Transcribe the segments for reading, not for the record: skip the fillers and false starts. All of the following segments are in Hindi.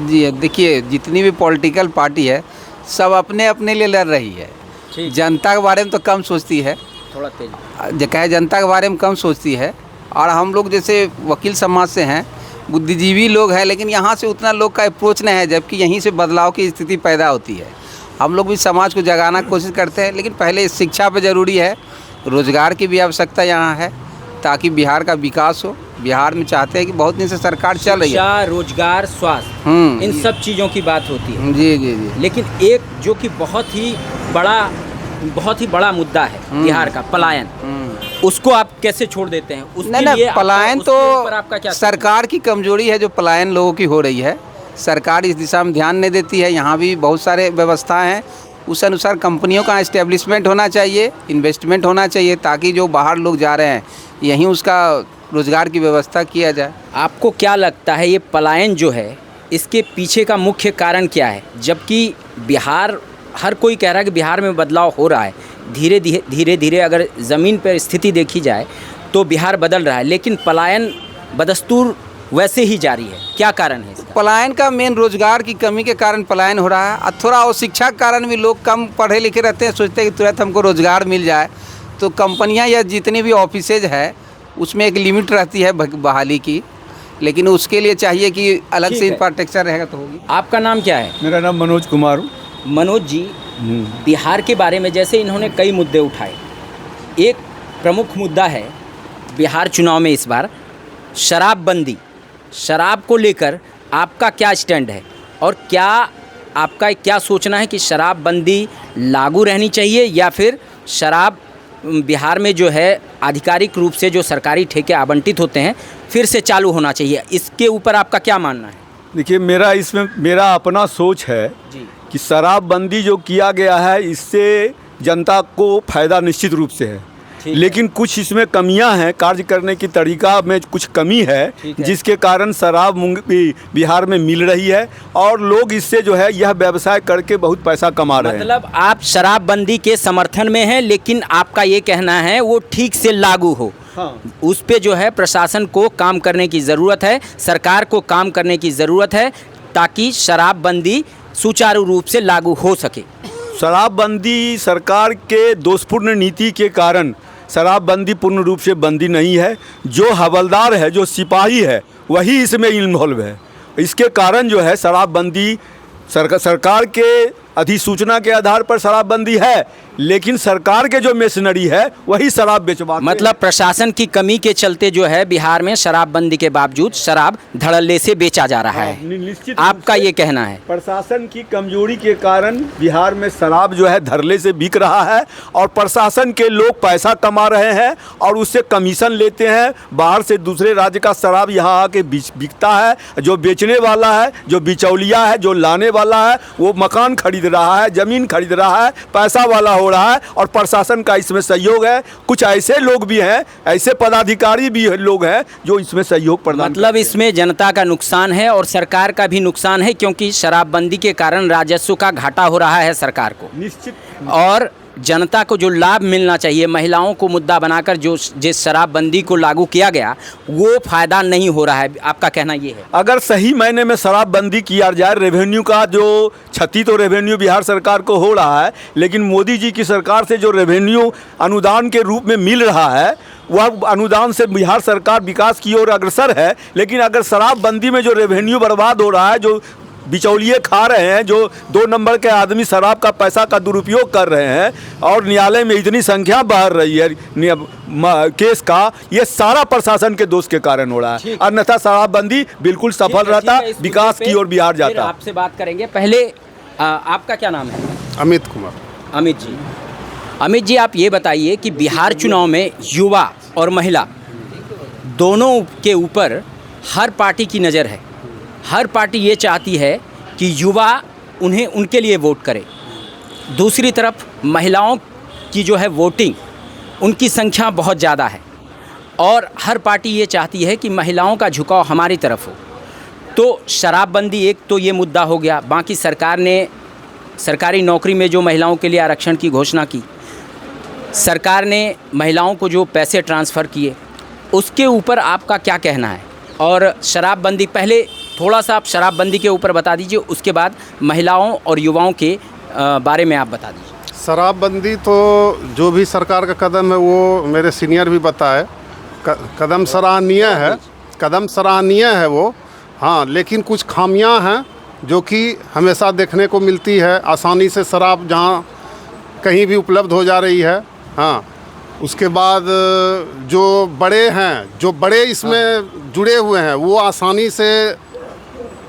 जी देखिए, जितनी भी पॉलिटिकल पार्टी है सब अपने अपने लिए लड़ रही है। जनता के बारे में तो कम सोचती है, थोड़ा तेज जो कहे जनता के बारे में कम सोचती है। और हम लोग जैसे वकील समाज से हैं, बुद्धिजीवी लोग हैं, लेकिन यहाँ से उतना लोग का अप्रोच नहीं है, जबकि यहीं से बदलाव की स्थिति पैदा होती है। हम लोग भी समाज को जगाना की कोशिश करते हैं, लेकिन पहले शिक्षा पे ज़रूरी है, रोज़गार की भी आवश्यकता यहाँ है, ताकि बिहार का विकास हो। बिहार में चाहते हैं कि बहुत दिन से सरकार चल रही है, शिक्षा, रोजगार, स्वास्थ्य, इन सब चीज़ों की बात होती है। जी जी जी। लेकिन एक जो कि बहुत ही बड़ा मुद्दा है बिहार का, पलायन, उसको आप कैसे छोड़ देते हैं? उसके नहीं लिए पलायन उसके ऊपर आपका क्या सरकार की कमजोरी है, जो पलायन लोगों की हो रही है। सरकार इस दिशा में ध्यान नहीं देती है। यहाँ भी बहुत सारे व्यवस्थाएं हैं, उस अनुसार कंपनियों का इस्टेब्लिशमेंट होना चाहिए, इन्वेस्टमेंट होना चाहिए, ताकि जो बाहर लोग जा रहे हैं यहीं उसका रोज़गार की व्यवस्था किया जाए। आपको क्या लगता है ये पलायन जो है, इसके पीछे का मुख्य कारण क्या है? जबकि बिहार, हर कोई कह रहा है कि बिहार में बदलाव हो रहा है, धीरे धीरे अगर ज़मीन पर स्थिति देखी जाए तो बिहार बदल रहा है, लेकिन पलायन बदस्तूर वैसे ही जारी है। क्या कारण है इसका? पलायन का मेन रोजगार की कमी के कारण पलायन हो रहा है, और थोड़ा और शिक्षा के कारण भी लोग कम पढ़े लिखे रहते हैं, सोचते हैं कि तुरंत हमको रोजगार मिल जाए। तो कंपनियां या जितनी भी ऑफिसेज है उसमें एक लिमिट रहती है बहाली की, लेकिन उसके लिए चाहिए कि अलग से इंफ्रास्ट्रक्चर रहेगा तो होगी। आपका नाम क्या है? मेरा नाम मनोज कुमार। मनोज जी, बिहार के बारे में जैसे इन्होंने कई मुद्दे उठाए, एक प्रमुख मुद्दा है बिहार चुनाव में इस बार शराबबंदी। शराब को लेकर आपका क्या स्टैंड है, और आपका क्या सोचना है कि शराबबंदी लागू रहनी चाहिए या फिर शराब बिहार में जो है आधिकारिक रूप से जो सरकारी ठेके आवंटित होते हैं फिर से चालू होना चाहिए? इसके ऊपर आपका क्या मानना है? देखिए, मेरा अपना सोच है जी कि शराबबंदी जो किया गया है इससे जनता को फ़ायदा निश्चित रूप से है, लेकिन कुछ इसमें कमियां हैं, कार्य करने की तरीका में कुछ कमी है, जिसके कारण शराब बिहार में मिल रही है और लोग इससे जो है यह व्यवसाय करके बहुत पैसा कमा रहे हैं। मतलब आप शराबबंदी के समर्थन में हैं, लेकिन आपका ये कहना है वो ठीक से लागू हो। हाँ। उस पे जो है प्रशासन को काम करने की ज़रूरत है, सरकार को काम करने की ज़रूरत है, ताकि शराबबंदी सुचारू रूप से लागू हो सके। शराबबंदी सरकार के दोषपूर्ण नीति के कारण शराबबंदी पूर्ण रूप से बंदी नहीं है। जो हवलदार है, जो सिपाही है, वही इसमें इन्वॉल्व है। इसके कारण जो है शराबबंदी सरकार के अधिसूचना के आधार पर शराबबंदी है, लेकिन सरकार के जो मशीनरी है वही शराब बेचवाते। मतलब प्रशासन की कमी के चलते जो है बिहार में शराबबंदी के बावजूद शराब धड़ल्ले से बेचा जा रहा है। निश्चित आपका ये कहना है? प्रशासन की कमजोरी के कारण बिहार में शराब जो है धड़ल्ले से बिक रहा है, और प्रशासन के लोग पैसा कमा रहे हैं और उससे कमीशन लेते हैं। बाहर से दूसरे राज्य का शराब यहाँ आके बिकता है। जो बेचने वाला है, जो बिचौलिया है, जो लाने वाला है, वो मकान खरीद रहा है, ज़मीन खरीद रहा है, पैसा वाला हो रहा है, और प्रशासन का इसमें सहयोग है। कुछ ऐसे लोग भी हैं, ऐसे पदाधिकारी भी लोग हैं जो इसमें सहयोग प्रदान मतलब इसमें जनता का नुकसान है और सरकार का भी नुकसान है, क्योंकि शराबबंदी के कारण राजस्व का घाटा हो रहा है सरकार को। निश्चित। और जनता को जो लाभ मिलना चाहिए, महिलाओं को मुद्दा बनाकर जो जिस शराबबंदी को लागू किया गया वो फ़ायदा नहीं हो रहा है। आपका कहना ये है? अगर सही मायने में शराबबंदी किया जाए, रेवेन्यू का जो क्षति तो रेवेन्यू बिहार सरकार को हो रहा है, लेकिन मोदी जी की सरकार से जो रेवेन्यू अनुदान के रूप में मिल रहा है वह अनुदान से बिहार सरकार विकास की ओर अग्रसर है। लेकिन अगर शराबबंदी में जो रेवेन्यू बर्बाद हो रहा है, जो बिचौलिए खा रहे हैं, जो 2 नंबर के आदमी शराब का पैसा का दुरुपयोग कर रहे हैं, और न्यायालय में इतनी संख्या बढ़ रही है केस का, ये सारा प्रशासन के दोष के कारण हो रहा है। अन्यथा शराबबंदी बिल्कुल सफल रहता, विकास की ओर बिहार जाता। आपसे बात करेंगे। पहले आपका क्या नाम है? अमित कुमार। अमित जी, अमित जी आप ये बताइए कि बिहार चुनाव में युवा और महिला दोनों के ऊपर हर पार्टी की नज़र है। हर पार्टी ये चाहती है कि युवा उनके लिए वोट करे। दूसरी तरफ महिलाओं की जो है वोटिंग, उनकी संख्या बहुत ज़्यादा है, और हर पार्टी ये चाहती है कि महिलाओं का झुकाव हमारी तरफ हो। तो शराबबंदी एक तो ये मुद्दा हो गया। बाकी सरकार ने सरकारी नौकरी में जो महिलाओं के लिए आरक्षण की घोषणा की, सरकार ने महिलाओं को जो पैसे ट्रांसफ़र किए, उसके ऊपर आपका क्या कहना है? और शराबबंदी, पहले थोड़ा सा आप शराबबंदी के ऊपर बता दीजिए, उसके बाद महिलाओं और युवाओं के बारे में आप बता दीजिए। शराबबंदी तो जो भी सरकार का कदम है वो मेरे सीनियर भी बताए, कदम सराहनीय है, कदम सराहनीय है वो। हाँ, लेकिन कुछ खामियां हैं जो कि हमेशा देखने को मिलती है। आसानी से शराब जहाँ कहीं भी उपलब्ध हो जा रही है। हाँ, उसके बाद जो बड़े इसमें जुड़े हुए हैं वो आसानी से,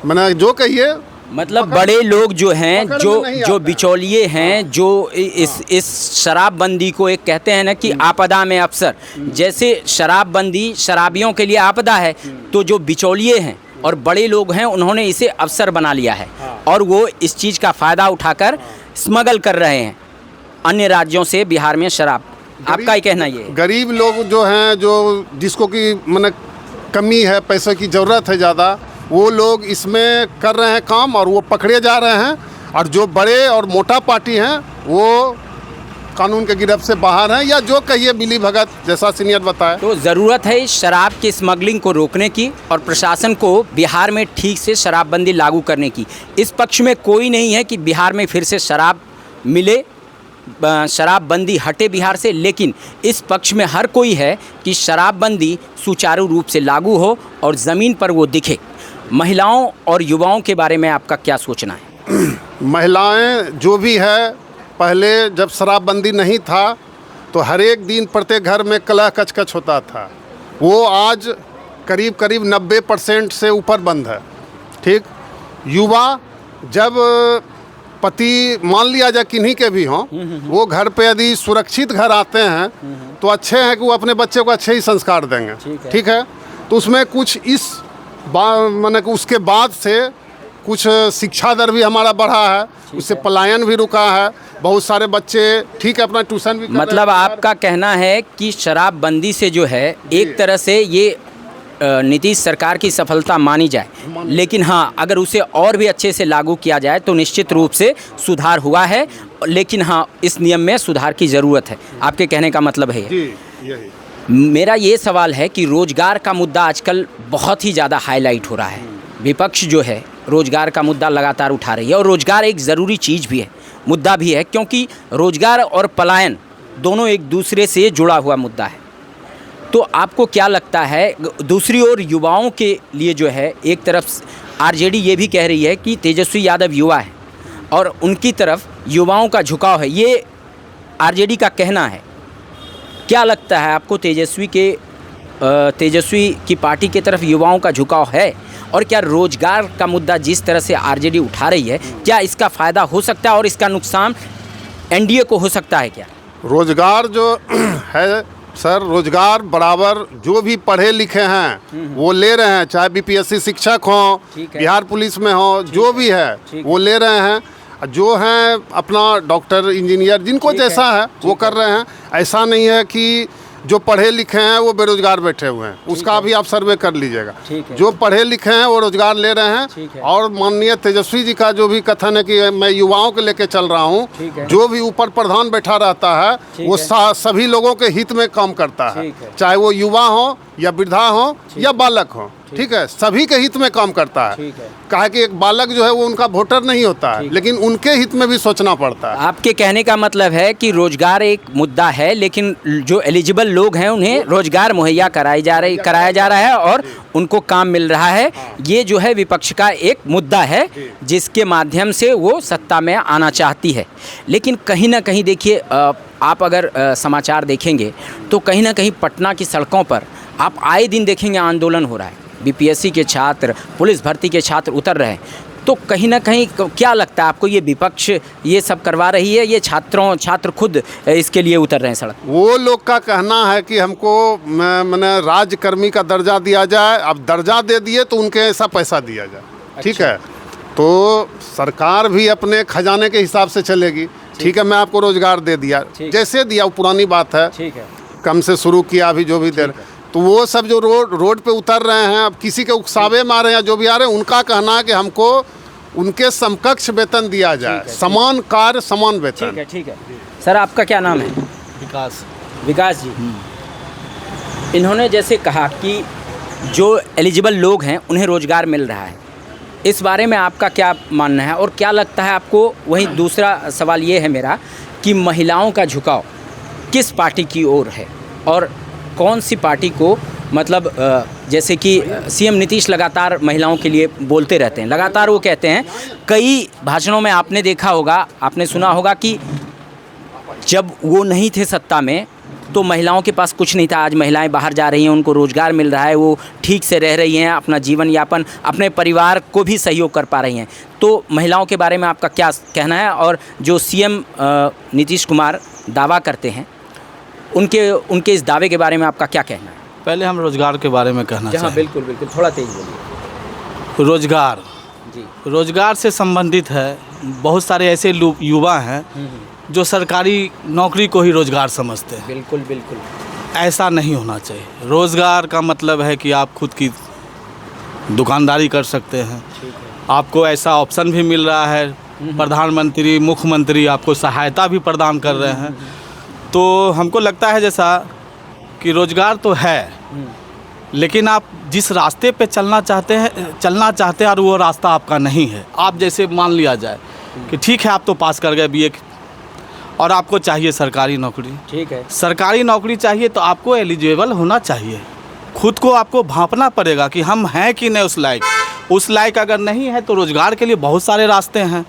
मैंने जो कहिए मतलब बड़े लोग जो हैं, जो बिचौलिए हैं, जो इस शराबबंदी को एक कहते हैं ना कि आपदा में अफसर, जैसे शराबबंदी शराबियों के लिए आपदा है, तो जो बिचौलिए हैं और बड़े लोग हैं उन्होंने इसे अवसर बना लिया है और वो इस चीज़ का फ़ायदा उठाकर स्मगल कर रहे हैं अन्य राज्यों से बिहार में शराब। आपका ही कहना ये है? गरीब लोग जो हैं, जो जिसको कि मैंने कमी है, पैसे की ज़रूरत है ज़्यादा, वो लोग इसमें कर रहे हैं काम और वो पकड़े जा रहे हैं। और जो बड़े और मोटा पार्टी हैं वो कानून के गिरफ्त से बाहर हैं, या जो कहिए मिली भगत, जैसा सीनियर बताए। तो ज़रूरत है इस शराब की स्मगलिंग को रोकने की और प्रशासन को बिहार में ठीक से शराबबंदी लागू करने की। इस पक्ष में कोई नहीं है कि बिहार में फिर से शराब मिले, शराबबंदी हटे बिहार से, लेकिन इस पक्ष में हर कोई है कि शराबबंदी सुचारू रूप से लागू हो और ज़मीन पर वो दिखे। महिलाओं और युवाओं के बारे में आपका क्या सोचना है? महिलाएं जो भी है, पहले जब शराबबंदी नहीं था तो हर एक दिन प्रत्येक घर में कलह कचकच होता था, वो आज करीब करीब 90% से ऊपर बंद है। ठीक, युवा जब पति मान लिया जाए किन्हीं के भी हों, वो घर पे यदि सुरक्षित घर आते हैं तो अच्छे हैं कि वो अपने बच्चे को अच्छे ही संस्कार देंगे। ठीक है, तो उसमें कुछ इस माने कि उसके बाद से कुछ शिक्षा दर भी हमारा बढ़ा है, उससे पलायन भी रुका है। बहुत सारे बच्चे ठीक है अपना ट्यूशन भी कर मतलब रहे हैं। आपका कहना है कि शराबबंदी से जो है एक तरह से ये नीतीश सरकार की सफलता मानी जाए, लेकिन हाँ, अगर उसे और भी अच्छे से लागू किया जाए तो निश्चित रूप से सुधार हुआ है, लेकिन हाँ, इस नियम में सुधार की ज़रूरत है। आपके कहने का मतलब है जी, यही मेरा ये सवाल है कि रोज़गार का मुद्दा आजकल बहुत ही ज़्यादा हाईलाइट हो रहा है। विपक्ष जो है रोज़गार का मुद्दा लगातार उठा रही है और रोज़गार एक ज़रूरी चीज़ भी है, मुद्दा भी है, क्योंकि रोज़गार और पलायन दोनों एक दूसरे से जुड़ा हुआ मुद्दा है। तो आपको क्या लगता है, दूसरी ओर युवाओं के लिए जो है, एक तरफ आरजेडी ये भी कह रही है कि तेजस्वी यादव युवा है और उनकी तरफ युवाओं का झुकाव है, ये आरजेडी का कहना है। क्या लगता है आपको, तेजस्वी की पार्टी की तरफ युवाओं का झुकाव है? और क्या रोज़गार का मुद्दा जिस तरह से आरजेडी उठा रही है, क्या इसका फ़ायदा हो सकता है और इसका नुकसान एनडीए को हो सकता है क्या? रोज़गार जो है सर, रोज़गार बराबर जो भी पढ़े लिखे हैं वो ले रहे हैं, चाहे बीपीएससी शिक्षक हों, बिहार पुलिस में हो, जो भी है वो ले रहे हैं। जो हैं अपना डॉक्टर, इंजीनियर, जिनको जैसा है वो कर रहे हैं। ऐसा नहीं है कि जो पढ़े लिखे हैं वो बेरोजगार बैठे हुए हैं, उसका भी आप सर्वे कर लीजिएगा। जो पढ़े लिखे हैं वो रोजगार ले रहे हैं। और माननीय तेजस्वी जी का जो भी कथन है कि मैं युवाओं को लेके चल रहा हूँ, जो भी ऊपर प्रधान बैठा रहता है वो सभी लोगों के हित में काम करता है, चाहे वो युवा हो या वृद्धा हो या बालक हो। ठीक है, सभी के हित में काम करता है। कहा कि एक बालक जो है वो उनका वोटर नहीं होता है, लेकिन उनके हित में भी सोचना पड़ता है। आपके कहने का मतलब है कि रोजगार एक मुद्दा है, लेकिन जो एलिजिबल लोग हैं उन्हें रोजगार मुहैया कराया जा रहा है और उनको काम मिल रहा है। ये जो है विपक्ष का एक मुद्दा है जिसके माध्यम से वो सत्ता में आना चाहती है। लेकिन कहीं ना कहीं देखिए, आप अगर समाचार देखेंगे तो कहीं ना कहीं पटना की सड़कों पर आप आए दिन देखेंगे आंदोलन हो रहा है। बीपीएससी के छात्र, पुलिस भर्ती के छात्र उतर रहे हैं। तो कहीं ना कहीं क्या लगता है आपको, ये विपक्ष ये सब करवा रही है, ये छात्र खुद इसके लिए उतर रहे हैं सड़क? वो लोग का कहना है कि हमको मैंने राज्यकर्मी का दर्जा दिया जाए। अब दर्जा दे दिए तो उनके ऐसा पैसा दिया जाए। ठीक है, तो सरकार भी अपने खजाने के हिसाब से चलेगी। ठीक है, मैं आपको रोजगार दे दिया, जैसे दिया वो पुरानी बात है। ठीक है, कम से शुरू किया, अभी जो भी देर, तो वो सब जो रोड पे उतर रहे हैं, अब किसी के उकसावे मारे हैं, जो भी आ रहे हैं, उनका कहना है कि हमको उनके समकक्ष वेतन दिया जाए, समान कार्य समान वेतन। ठीक है। सर, आपका क्या नाम है? विकास जी। इन्होंने जैसे कहा कि जो एलिजिबल लोग हैं उन्हें रोज़गार मिल रहा है, इस बारे में आपका क्या मानना है और क्या लगता है आपको? वहीं दूसरा सवाल ये है मेरा कि महिलाओं का झुकाव किस पार्टी की ओर है और कौन सी पार्टी को, मतलब जैसे कि सीएम नीतीश लगातार महिलाओं के लिए बोलते रहते हैं, लगातार वो कहते हैं, कई भाषणों में आपने देखा होगा, आपने सुना होगा कि जब वो नहीं थे सत्ता में तो महिलाओं के पास कुछ नहीं था। आज महिलाएं बाहर जा रही हैं, उनको रोज़गार मिल रहा है, वो ठीक से रह रही हैं, अपना जीवन यापन, अपने परिवार को भी सहयोग कर पा रही हैं। तो महिलाओं के बारे में आपका क्या कहना है? और जो सीएम नीतीश कुमार दावा करते हैं, उनके इस दावे के बारे में आपका क्या कहना है? पहले हम रोज़गार के बारे में कहना चाहें। बिल्कुल बिल्कुल, थोड़ा तेज बोलिए। रोज़गार जी, रोज़गार से संबंधित है। बहुत सारे ऐसे युवा हैं जो सरकारी नौकरी को ही रोज़गार समझते हैं। बिल्कुल बिल्कुल, ऐसा नहीं होना चाहिए। रोज़गार का मतलब है कि आप खुद की दुकानदारी कर सकते हैं। आपको ऐसा ऑप्शन भी मिल रहा है, प्रधानमंत्री, मुख्यमंत्री आपको सहायता भी प्रदान कर रहे हैं। तो हमको लगता है जैसा कि रोज़गार तो है, लेकिन आप जिस रास्ते पे चलना चाहते हैं और वो रास्ता आपका नहीं है। आप जैसे मान लिया जाए कि ठीक है, आप तो पास कर गए बीए और आपको चाहिए सरकारी नौकरी। ठीक है, सरकारी नौकरी चाहिए तो आपको एलिजिबल होना चाहिए। खुद को आपको भांपना पड़ेगा कि हम हैं कि नहीं उस लायक। उस लायक अगर नहीं है तो रोज़गार के लिए बहुत सारे रास्ते हैं।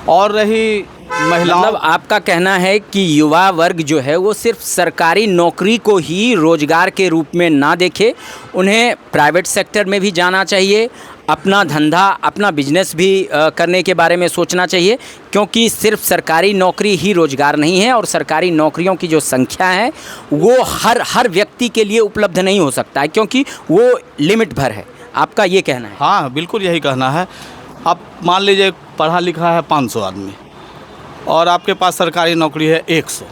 और रही महिलाओं, मतलब आपका कहना है कि युवा वर्ग जो है वो सिर्फ सरकारी नौकरी को ही रोजगार के रूप में ना देखे, उन्हें प्राइवेट सेक्टर में भी जाना चाहिए, अपना धंधा, अपना बिजनेस भी करने के बारे में सोचना चाहिए, क्योंकि सिर्फ सरकारी नौकरी ही रोजगार नहीं है और सरकारी नौकरियों की जो संख्या है वो हर व्यक्ति के लिए उपलब्ध नहीं हो सकता है, क्योंकि वो लिमिट भर है। आपका ये कहना है? हाँ, बिल्कुल यही कहना है। अब मान लीजिए पढ़ा लिखा है 500 आदमी और आपके पास सरकारी नौकरी है 100,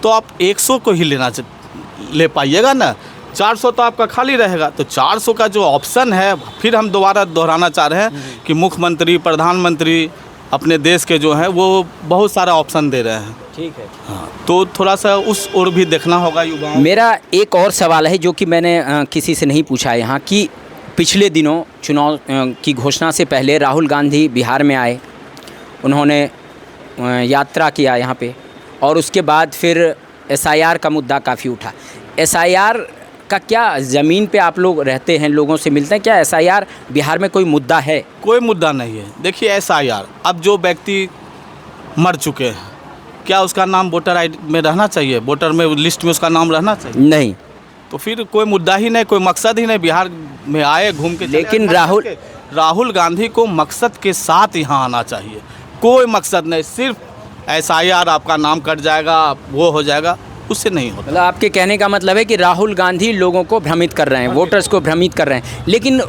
तो आप 100 को ही ले पाइएगा ना। 400 तो आपका खाली रहेगा। तो 400 का जो ऑप्शन है, फिर हम दोबारा दोहराना चाह रहे हैं कि मुख्यमंत्री, प्रधानमंत्री अपने देश के जो हैं वो बहुत सारा ऑप्शन दे रहे हैं। ठीक है, हाँ, तो थोड़ा सा उस ओर भी देखना होगा युवाओं। मेरा एक और सवाल है जो कि मैंने किसी से नहीं पूछा है यहाँ, कि पिछले दिनों चुनाव की घोषणा से पहले राहुल गांधी बिहार में आए, उन्होंने यात्रा किया यहाँ पे, और उसके बाद फिर SIR का मुद्दा काफ़ी उठा। SIR का क्या, ज़मीन पे आप लोग रहते हैं, लोगों से मिलते हैं, क्या SIR बिहार में कोई मुद्दा है? कोई मुद्दा नहीं है। देखिए SIR, अब जो व्यक्ति मर चुके हैं, क्या उसका नाम वोटर ID में रहना चाहिए? वोटर में लिस्ट में उसका नाम रहना चाहिए? नहीं। तो फिर कोई मुद्दा ही नहीं, कोई मकसद ही नहीं। बिहार में आए, घूम के, लेकिन राहुल गांधी को मकसद के साथ यहाँ आना चाहिए। कोई मकसद नहीं, सिर्फ SIR आपका नाम कट जाएगा, वो हो जाएगा, उससे नहीं होता। मतलब आपके कहने का मतलब है कि राहुल गांधी लोगों को भ्रमित कर रहे हैं, वोटर्स को भ्रमित कर रहे हैं। लेकिन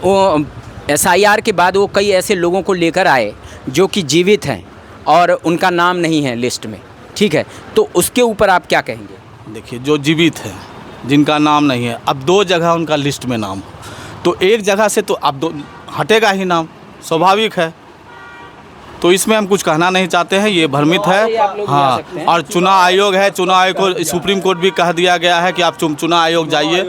SIR के बाद वो कई ऐसे लोगों को लेकर आए जो कि जीवित हैं और उनका नाम नहीं है लिस्ट में, ठीक है, तो उसके ऊपर आप क्या कहेंगे? देखिए, जो जीवित हैं, जिनका नाम नहीं है, अब 2 जगह उनका लिस्ट में नाम हो, तो एक जगह से तो अब हटेगा ही नाम, स्वाभाविक है। तो इसमें हम कुछ कहना नहीं चाहते हैं, ये भ्रमित है। हाँ, और चुनाव आयोग है, चुनाव आयोग को सुप्रीम कोर्ट भी कह दिया गया है कि आप चुनाव आयोग जाइए,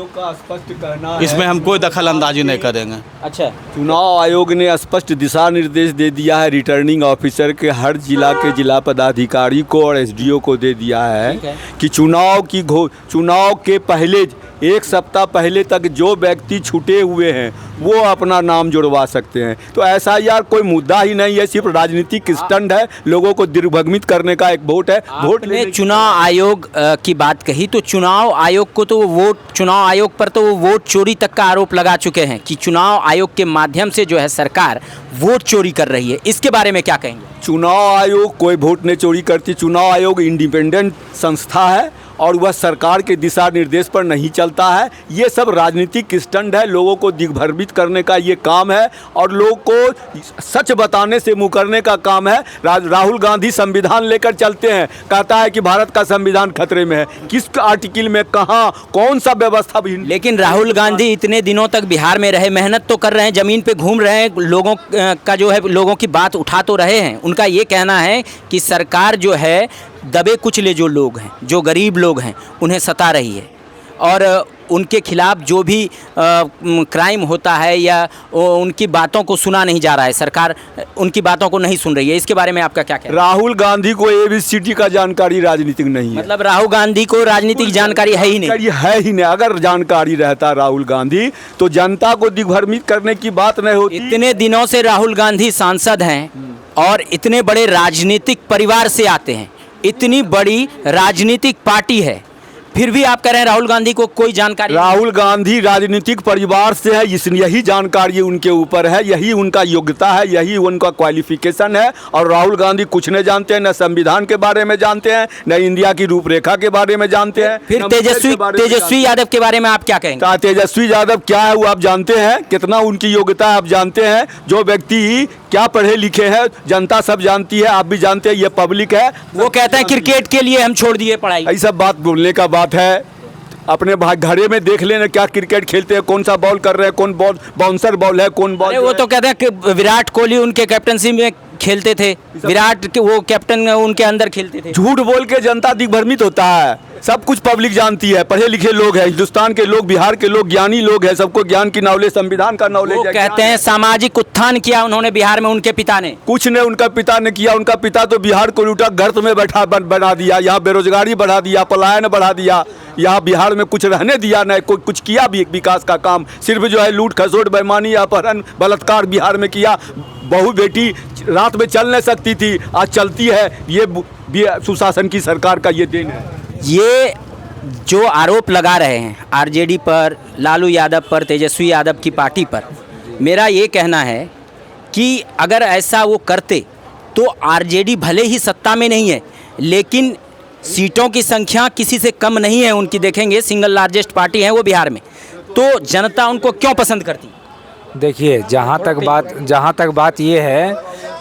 इसमें हम कोई दखल अंदाजी नहीं करेंगे। अच्छा, चुनाव आयोग ने स्पष्ट दिशा निर्देश दे दिया है रिटर्निंग ऑफिसर के हर जिला के जिला पदाधिकारी को और SDO को दे दिया है कि चुनाव के पहले 1 सप्ताह पहले तक जो व्यक्ति छूटे हुए हैं वो अपना नाम जुड़वा सकते हैं। तो SIR कोई मुद्दा ही नहीं है, सिर्फ राजनीतिक स्टंट है, लोगों को दिग्भ्रमित करने का एक वोट है। वोट में चुनाव आयोग की बात कही, तो चुनाव आयोग को तो चुनाव आयोग पर तो वो वोट चोरी तक का आरोप लगा चुके हैं कि चुनाव आयोग के माध्यम से जो है सरकार वोट चोरी कर रही है। इसके बारे में क्या कहेंगे? चुनाव आयोग कोई वोट नहीं चोरी करती। चुनाव आयोग इंडिपेंडेंट संस्था है और वह सरकार के दिशा निर्देश पर नहीं चलता है। ये सब राजनीतिक स्टंट है, लोगों को दिग्भ्रमित करने का ये काम है और लोगों को सच बताने से मुकरने का काम है। राहुल गांधी संविधान लेकर चलते हैं, कहता है कि भारत का संविधान खतरे में है। किस आर्टिकल में, कहाँ, कौन सा व्यवस्था भी? लेकिन राहुल गांधी इतने दिनों तक बिहार में रहे, मेहनत तो कर रहे हैं, ज़मीन पे घूम रहे हैं, लोगों का जो है, लोगों की बात उठा तो रहे हैं। उनका ये कहना है कि सरकार जो है दबे कुचले जो लोग हैं, जो गरीब लोग हैं, उन्हें सता रही है। और उनके खिलाफ जो भी क्राइम होता है या उनकी बातों को सुना नहीं जा रहा है, सरकार उनकी बातों को नहीं सुन रही है, इसके बारे में आपका क्या कहना है? राहुल गांधी को ABCD का जानकारी राजनीतिक नहीं है। मतलब राहुल गांधी को राजनीतिक जानकारी है ही नहीं। है ही नहीं। अगर जानकारी रहता राहुल गांधी तो जनता को दिग्भ्रमित करने की बात नहीं होती। इतने दिनों से राहुल गांधी सांसद हैं और इतने बड़े राजनीतिक परिवार से आते हैं, इतनी बड़ी राजनीतिक पार्टी है, फिर भी आप कह रहे हैं राहुल गांधी को कोई जानकारी? राहुल गांधी राजनीतिक परिवार से है, इसलिए यही जानकारी उनके ऊपर है, यही उनका योग्यता है, यही उनका क्वालिफिकेशन है। और राहुल गांधी कुछ नहीं जानते हैं, न संविधान के बारे में जानते हैं, न इंडिया की रूपरेखा के बारे में जानते हैं। फिर तेजस्वी यादव के बारे में आप क्या कहेंगे? तेजस्वी यादव क्या है वो आप जानते हैं, कितना उनकी योग्यता है आप जानते हैं। जो व्यक्ति क्या पढ़े लिखे हैं जनता सब जानती है, आप भी जानते हैं, ये पब्लिक है। वो कहते हैं क्रिकेट के लिए हम छोड़ दिए पढ़ाई। यही सब बात बोलने का बात है। अपने घरे में देख लेना क्या क्रिकेट खेलते हैं, कौन सा बॉल कर रहे हैं, कौन बॉल बाउंसर बॉल है, कौन बॉल। वो तो कहते हैं कि विराट कोहली उनके कैप्टनसी में खेलते थे, विराट के वो कैप्टन उनके अंदर खेलते थे। झूठ बोल के जनता दिग्भ्रमित होता है। सब कुछ पब्लिक जानती है, पढ़े लिखे लोग हैं, हिंदुस्तान के लोग, बिहार के लोग ज्ञानी लोग हैं, सबको ज्ञान की नॉलेज, संविधान का नॉलेज। वो कहते हैं सामाजिक उत्थान किया उन्होंने बिहार में, उनके पिता ने। कुछ ने उनका पिता ने किया। उनका पिता तो बिहार को लूटा, गर्त में बैठा बना दिया, यहाँ बेरोजगारी बढ़ा दिया, पलायन बढ़ा दिया, यहाँ बिहार में कुछ रहने दिया नहीं, कोई कुछ किया भी विकास का काम। सिर्फ जो है लूट खसोट, बेईमानी, अपहरण, बलात्कार बिहार में किया। बहू बेटी रात में चल नहीं सकती थी, आज चलती है। ये सुशासन की सरकार का ये देन है। ये जो आरोप लगा रहे हैं आरजेडी पर, लालू यादव पर, तेजस्वी यादव की पार्टी पर, मेरा ये कहना है कि अगर ऐसा वो करते तो आरजेडी भले ही सत्ता में नहीं है, लेकिन सीटों की संख्या किसी से कम नहीं है उनकी। देखेंगे सिंगल लार्जेस्ट पार्टी है वो बिहार में, तो जनता उनको क्यों पसंद करती? देखिए, जहाँ तक बात ये है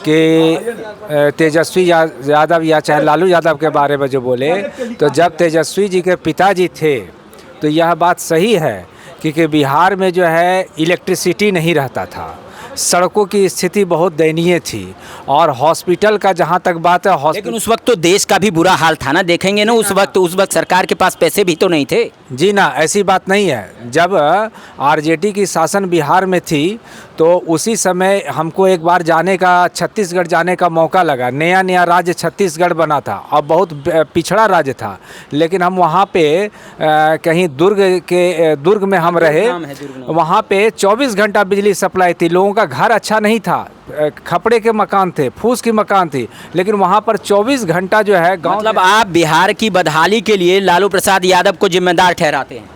कि तेजस्वी यादव या चाहे लालू यादव के बारे में जो बोले, तो जब तेजस्वी जी के पिताजी थे तो यह बात सही है कि बिहार में जो है इलेक्ट्रिसिटी नहीं रहता था, सड़कों की स्थिति बहुत दयनीय थी, और हॉस्पिटल का जहाँ तक बात है, लेकिन उस वक्त तो देश का भी बुरा हाल था ना। देखेंगे ना उस वक्त सरकार के पास पैसे भी तो नहीं थे। जी ना, ऐसी बात नहीं है। जब आरजेडी की शासन बिहार में थी तो उसी समय हमको एक बार जाने का, छत्तीसगढ़ जाने का मौका लगा। नया राज्य छत्तीसगढ़ बना था और बहुत पिछड़ा राज्य था, लेकिन हम वहाँ पे कहीं दुर्ग में हम रहे। वहाँ पे 24 घंटा बिजली सप्लाई थी। लोगों का घर अच्छा नहीं था, खपड़े के मकान थे, फूस की मकान थी, लेकिन वहाँ पर 24 घंटा जो है गाँव। मतलब आप बिहार की बदहाली के लिए लालू प्रसाद यादव को जिम्मेदार ठहराते हैं?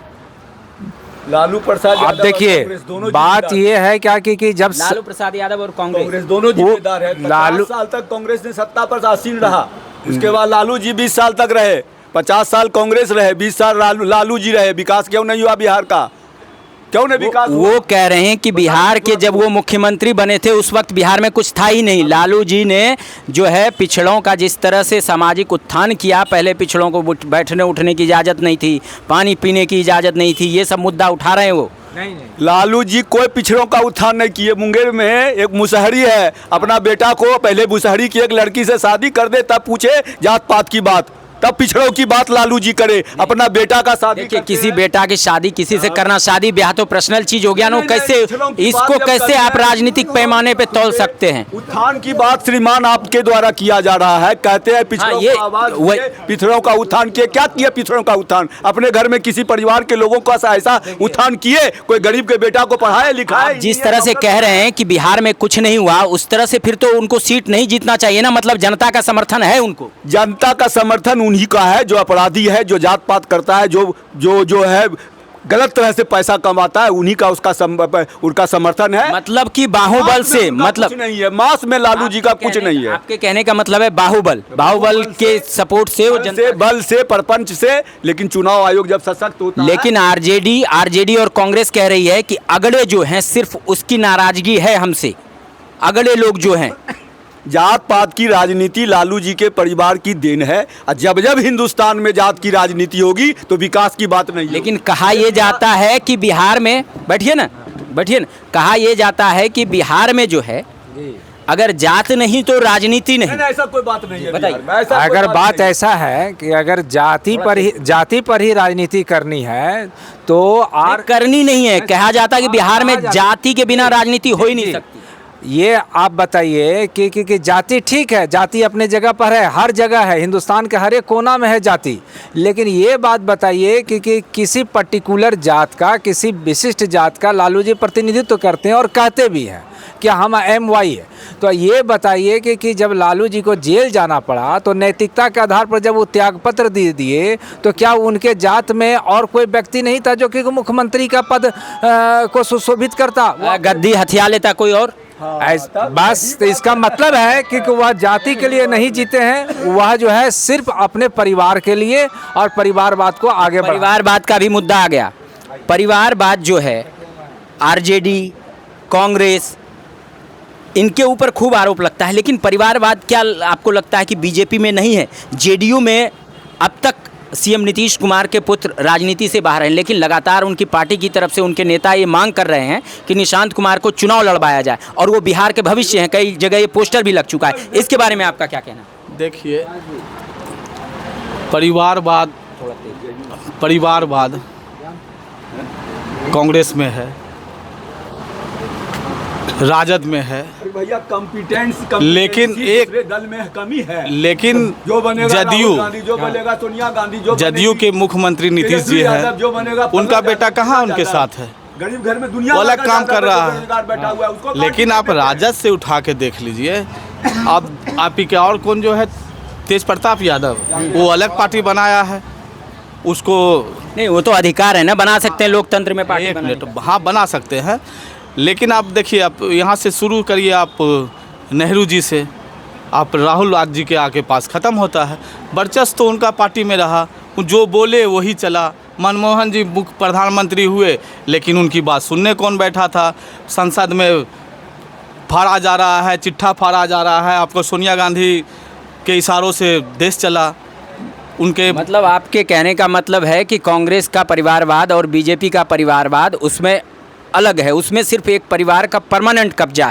लालू प्रसाद आप देखिए, बात ये है क्या कि जब लालू प्रसाद यादव और कांग्रेस दोनों जिम्मेदार है। 50 साल तक कांग्रेस ने सत्ता पर आसीन रहा, उसके बाद लालू जी 20 साल तक रहे। 50 साल कांग्रेस रहे, 20 साल लालू जी रहे। विकास क्यों नहीं हुआ बिहार का? क्यों नहीं विकास? वो कह रहे हैं कि बिहार के जब वो मुख्यमंत्री बने थे उस वक्त बिहार में कुछ था ही नहीं। लालू जी ने जो है पिछड़ों का जिस तरह से सामाजिक उत्थान किया, पहले पिछड़ों को बैठने उठने की इजाज़त नहीं थी, पानी पीने की इजाज़त नहीं थी, ये सब मुद्दा उठा रहे हैं वो। नहीं। लालू जी कोई पिछड़ों का उत्थान नहीं किए। मुंगेर में एक मुसहरी है, अपना बेटा को पहले मुसहरी की एक लड़की से शादी कर दे, तब पूछे जात पात की बात, तब पिछड़ों की बात लालू जी करे। अपना बेटा का शादी, किसी बेटा की शादी किसी से करना, शादी ब्याह तो पर्सनल चीज हो गया ना। कैसे इसको कैसे आप राजनीतिक पैमाने पे तौल सकते हैं? उत्थान की बात श्रीमान आपके द्वारा किया जा रहा है। कहते हैं पिछड़ों का आवाज, पिछड़ों का उत्थान किए। क्या किया पिछड़ों का उत्थान? अपने घर में किसी परिवार के लोगों का ऐसा उत्थान किए? कोई गरीब के बेटा को पढ़ाए लिखाए? जिस तरह से कह रहे हैं कि बिहार में कुछ नहीं हुआ, उस तरह से फिर तो उनको सीट नहीं जीतना चाहिए ना। मतलब जनता का समर्थन है उनको। जनता का समर्थन उन्हीं का है जो अपराधी है, जो जात पात करता है, जो है गलत तरह से पैसा कमाता है, उन्हीं का उनका समर्थन है। मतलब कि बाहुबल से मतलब कुछ नहीं है, मास में लालू जी का कुछ नहीं है। आपके कहने का मतलब है बाहुबल के सपोर्ट से, बल से, परपंच से। लेकिन चुनाव आयोग जब सशक्त होता है, लेकिन आरजेडी और कांग्रेस कह रही है कि अगड़े जो हैं सिर्फ उसकी नाराजगी है हमसे। अगड़े लोग जो हैं, जात पात की राजनीति लालू जी के परिवार की देन है। और जब हिंदुस्तान में जात की राजनीति होगी तो विकास की बात नहीं। लेकिन कहा यह जाता है कि बिहार में, बैठिए ना, कहा यह जाता है कि बिहार में जो है अगर जात नहीं तो राजनीति नहीं। ऐसा कोई बात नहीं है बताइए। बिहार में, ऐसा कोई अगर बात नहीं है। ऐसा है कि अगर जाति पर ही राजनीति करनी है तो और करनी नहीं है, कहा जाता है कि बिहार में जाति के बिना राजनीति हो ही नहीं सकती। ये आप बताइए कि जाति ठीक है, जाति अपने जगह पर है, हर जगह है, हिंदुस्तान के हर एक कोना में है जाति। लेकिन ये बात बताइए कि किसी पर्टिकुलर जात का, किसी विशिष्ट जात का लालू जी प्रतिनिधित्व करते हैं और कहते भी हैं कि हम MY है। तो ये बताइए कि जब लालू जी को जेल जाना पड़ा तो नैतिकता के आधार पर जब वो त्यागपत्र दे दिए तो क्या उनके जात में और कोई व्यक्ति नहीं था जो कि मुख्यमंत्री का पद को सुशोभित करता? गद्दी हथिया लेता कोई और। बस तो इसका मतलब है कि वह जाति के लिए नहीं जीते हैं, वह जो है सिर्फ अपने परिवार के लिए और परिवारवाद को आगे बढ़ा। परिवारवाद का भी मुद्दा आ गया। परिवारवाद जो है RJD, कांग्रेस, इनके ऊपर खूब आरोप लगता है, लेकिन परिवारवाद क्या आपको लगता है कि बीजेपी में नहीं है? JDU में अब तक CM नीतीश कुमार के पुत्र राजनीति से बाहर हैं, लेकिन लगातार उनकी पार्टी की तरफ से उनके नेता ये मांग कर रहे हैं कि निशांत कुमार को चुनाव लड़वाया जाए और वो बिहार के भविष्य हैं। कई जगह ये पोस्टर भी लग चुका है। इसके बारे में आपका क्या कहना है? देखिए, परिवारवाद कांग्रेस में है, राजद में है, भैया कॉम्पिटेंस लेकिन एक दल में कमी है। लेकिन जो बनेगा जदयू राहुल गांधी, जो बनेगा सोनिया गांधी, जो जदयू के मुख्यमंत्री नीतीश जी हैं, जो बनेगा उनका बेटा कहाँ उनके साथ है? गरीब घर में दुनिया वो अलग का काम कर रहा है। बेरोजगार बैठा हुआ है, उसको लेकिन आप राजद से उठा के देख लीजिए, आप ही के और कौन जो है, तेज प्रताप यादव, वो अलग पार्टी बनाया है, उसको नहीं, वो तो अधिकार है ना, बना सकते हैं लोकतंत्र में पार्टी एक बनाने मिनट, हाँ बना सकते हैं। लेकिन आप देखिए, आप यहाँ से शुरू करिए, आप नेहरू जी से, आप राहुल आज जी के आके पास ख़त्म होता है। वर्चस्व तो उनका पार्टी में रहा, जो बोले वही चला। मनमोहन जी मुख्य प्रधानमंत्री हुए, लेकिन उनकी बात सुनने कौन बैठा था? संसद में फाड़ा जा रहा है, चिट्ठा फाड़ा जा रहा है, आपको सोनिया गांधी के इशारों से देश चला। उनके मतलब आपके कहने का मतलब है कि कांग्रेस का परिवारवाद और बीजेपी का परिवारवाद उसमें अलग है, उसमें सिर्फ एक परिवार का परमानेंट कब्जा है।